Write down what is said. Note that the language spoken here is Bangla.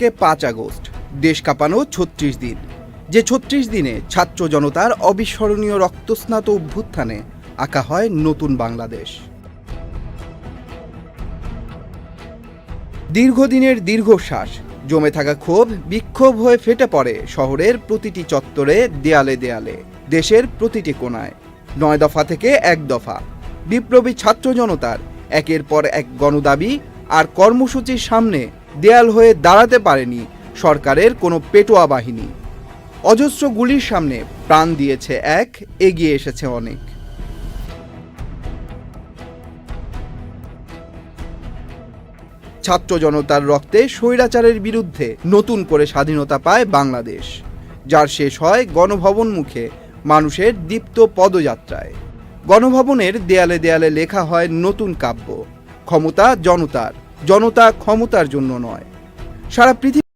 আজকে 5 আগস্ট, দেশ কাঁপানো ৩৬ দিন। যে ৩৬ দিনে ছাত্র জনতার অবিস্মরণীয় রক্তস্নাত অভ্যুত্থানে আঁকা হয় নতুন বাংলাদেশ। দীর্ঘদিনের দীর্ঘশ্বাস, জমে থাকা ক্ষোভ বিক্ষোভ হয়ে ফেটে পড়ে শহরের প্রতিটি চত্বরে, দেয়ালে দেয়ালে, দেশের প্রতিটি কোণায়। 9 দফা থেকে 1 দফা, বিপ্লবী ছাত্র জনতার একের পর এক গণদাবি আর কর্মসূচির সামনে দেয়াল হয়ে দাঁড়াতে পারেনি সরকারের কোনো পেটোয়া বাহিনী। অজস্র গুলির সামনে প্রাণ দিয়েছে এক, এগিয়ে এসেছে অনেক। ছাত্র জনতার রক্তে স্বৈরাচারের বিরুদ্ধে নতুন করে স্বাধীনতা পায় বাংলাদেশ, যার শেষ হয় গণভবন মুখে মানুষের দীপ্ত পদযাত্রায়। গণভবনের দেয়ালে দেয়ালে লেখা হয় নতুন কাব্য, ক্ষমতা জনতার, জনতা ক্ষমতার জন্য নয়। সারা পৃথিবী